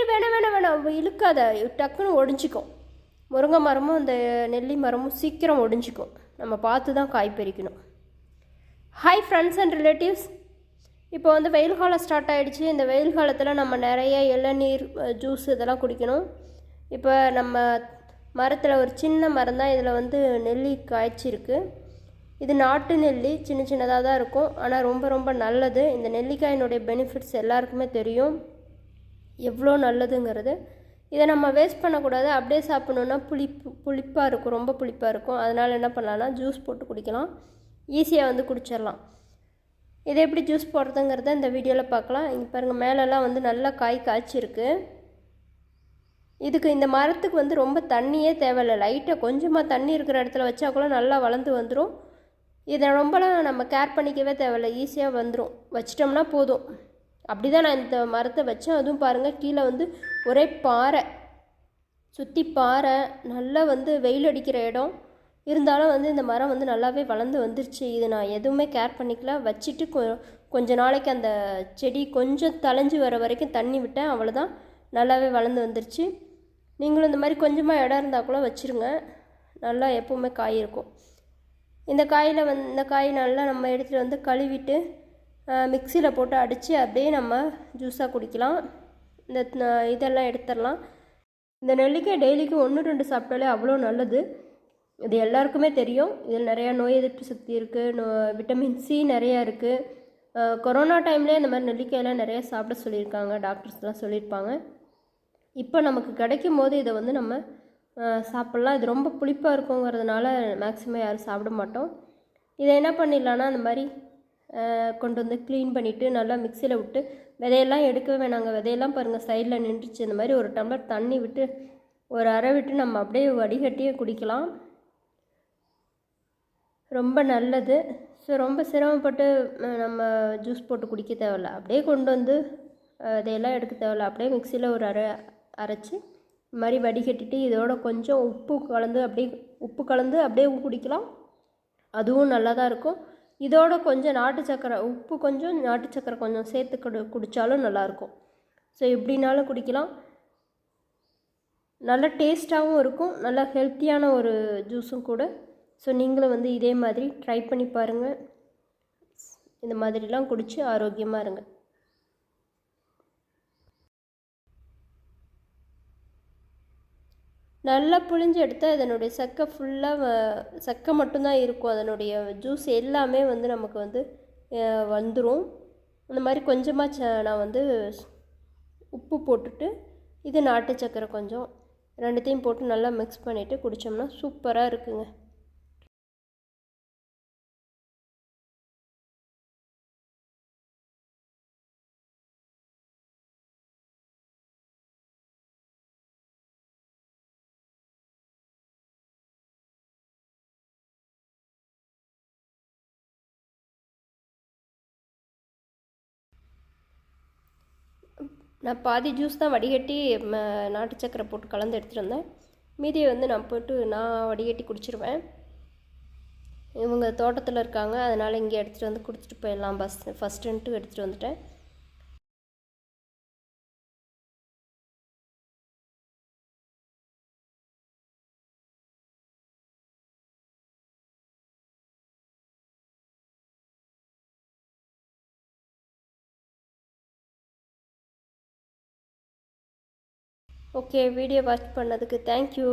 வேணாம் இழுக்காத, டக்குன்னு ஒடிஞ்சிக்கும். முருங்கை மரமும் இந்த நெல்லி மரமும் சீக்கிரம் ஒடிஞ்சிக்கும். நம்ம பார்த்து தான் காய் பறிக்கணும். ஹாய் ஃப்ரெண்ட்ஸ் அண்ட் ரிலேட்டிவ்ஸ், இப்போ வந்து வெயில் காலம் ஸ்டார்ட் ஆகிடுச்சு. இந்த வெயில் காலத்தில் நம்ம நிறைய இளநீர் ஜூஸ் இதெல்லாம் குடிக்கணும். இப்போ நம்ம மரத்தில் ஒரு சின்ன மரம் தான், இதில் வந்து நெல்லி காய்ச்சிருக்கு. இது நாட்டு நெல்லி, சின்ன சின்னதாக தான் இருக்கும், ஆனால் ரொம்ப ரொம்ப நல்லது. இந்த நெல்லிக்காயினுடைய பெனிஃபிட்ஸ் எல்லாருக்குமே தெரியும், எவ்வளோ நல்லதுங்கிறது. இதை நம்ம வேஸ்ட் பண்ணக்கூடாது, அப்படியே சாப்பிட்ணுன்னா புளிப்பாக இருக்கும், ரொம்ப புளிப்பாக இருக்கும். அதனால் என்ன பண்ணலான்னா ஜூஸ் போட்டு குடிக்கலாம், ஈஸியாக வந்து குடிச்சிடலாம். இதை எப்படி ஜூஸ் போடுறதுங்கிறத இந்த வீடியோவில் பார்க்கலாம். இங்கே பாருங்கள், மேலெல்லாம் வந்து நல்லா காய் காய்ச்சிருக்கு. இதுக்கு இந்த மரத்துக்கு வந்து ரொம்ப தண்ணியே தேவையில்லை, லைட்டாக கொஞ்சமாக தண்ணி இருக்கிற இடத்துல வச்சா கூட நல்லா வளர்ந்து வந்துடும். இதை ரொம்பலாம் நம்ம கேர் பண்ணிக்கவே தேவையில்லை, ஈஸியாக வந்துடும், வச்சிட்டோம்னா போதும். அப்படி தான் நான் இந்த மரத்தை வச்சேன். அதுவும் பாருங்கள், கீழே வந்து ஒரே பாறை, சுற்றி பாறை, நல்லா வந்து வெயில் அடிக்கிற இடம் இருந்தாலும் வந்து இந்த மரம் வந்து நல்லாவே வளர்ந்து வந்துருச்சு. இது நான் எதுவுமே கேர் பண்ணிக்கல, வச்சுட்டு கொஞ்ச நாளைக்கு அந்த செடி கொஞ்சம் தளைஞ்சு வர வரைக்கும் தண்ணி விட்டேன், அவ்வளோதான், நல்லாவே வளர்ந்து வந்துருச்சு. நீங்களும் இந்த மாதிரி கொஞ்சமாக இடம் இருந்தால் கூட வச்சுருங்க, நல்லா எப்போவுமே காய் இருக்கும். இந்த காய் நல்லா நம்ம எடுத்துகிட்டு வந்து கழுவிட்டு மிக்சியில் போட்டு அடித்து அப்படியே நம்ம ஜூஸாக குடிக்கலாம். இந்த இதெல்லாம் எடுத்துடலாம். இந்த நெல்லிக்காய் டெய்லிக்கு 1-2 சாப்பிட்டாலே அவ்வளோ நல்லது, இது எல்லாருக்குமே தெரியும். இதில் நிறையா நோய் எதிர்ப்பு சக்தி இருக்குது, விட்டமின் சி நிறையா இருக்குது. கொரோனா டைம்லேயே இந்த மாதிரி நெல்லிக்காயெல்லாம் நிறையா சாப்பிட சொல்லியிருக்காங்க, டாக்டர்ஸ்லாம் சொல்லியிருப்பாங்க. இப்போ நமக்கு கிடைக்கும் போது இதை வந்து நம்ம சாப்பிட்லாம். இது ரொம்ப புளிப்பாக இருக்குங்கிறதுனால மேக்ஸிமம் யாரும் சாப்பிட மாட்டோம். இதை என்ன பண்ணிடலான்னா, அந்த மாதிரி கொண்டு வந்து க்ளீன் பண்ணிவிட்டு நல்லா மிக்சியில் விட்டு, விதையெல்லாம் எடுக்கவே வேணாங்க. விதையெல்லாம் பாருங்கள் சைடில் நின்றுச்சு. இந்த மாதிரி ஒரு டம்ளர் தண்ணி விட்டு ஒரு அரை விட்டு நம்ம அப்படியே வடிகட்டியே குடிக்கலாம், ரொம்ப நல்லது. ஸோ ரொம்ப சிரமப்பட்டு நம்ம ஜூஸ் போட்டு குடிக்க தேவையில்ல, அப்படியே கொண்டு வந்து இதையெல்லாம் எடுக்க தேவையில்ல, அப்படியே மிக்சியில் ஒரு அரைச்சி இந்த மாதிரி வடிகட்டிட்டு இதோட கொஞ்சம் உப்பு கலந்து அப்படியே குடிக்கலாம், அதுவும் நல்லா தான் இருக்கும். இதோட கொஞ்சம் நாட்டு சக்கரை, உப்பு கொஞ்சம் நாட்டு சக்கரை கொஞ்சம் சேர்த்து குடித்தாலும் நல்லாயிருக்கும். ஸோ எப்படினாலும் குடிக்கலாம், நல்ல டேஸ்ட்டாகவும் இருக்கும், நல்லா ஹெல்த்தியான ஒரு ஜூஸும் கூட. ஸோ நீங்களும் வந்து இதே மாதிரி ட்ரை பண்ணி பாருங்கள், இந்த மாதிரிலாம் குடித்து ஆரோக்கியமாக இருங்க. நல்லா புழிஞ்சு எடுத்தால் இதனுடைய சக்கை மட்டும்தான் இருக்கும், அதனுடைய ஜூஸ் எல்லாமே வந்து நமக்கு வந்து வந்துடும். இந்த மாதிரி கொஞ்சமாக நான் வந்து உப்பு போட்டுட்டு இது நாட்டு சக்கரை கொஞ்சம், ரெண்டுத்தையும் போட்டு நல்லா மிக்ஸ் பண்ணிவிட்டு குடித்தோம்னா சூப்பராக இருக்குங்க. நான் பாதி ஜூஸ் தான் வடிகட்டி நாட்டு சக்கரை போட்டு கலந்து எடுத்துகிட்டு வந்தேன், மீதியை வந்து நான் வடிகட்டி குடிச்சிருவேன். இவங்க தோட்டத்தில் இருக்காங்க, அதனால் இங்கே எடுத்துகிட்டு வந்து குடிச்சிட்டு போயிடலாம் ஃபஸ்ட்டுன்ட்டு எடுத்துகிட்டு வந்துட்டேன். ஓகே, வீடியோ வாட்ச் பண்ணதுக்கு தேங்க்யூ.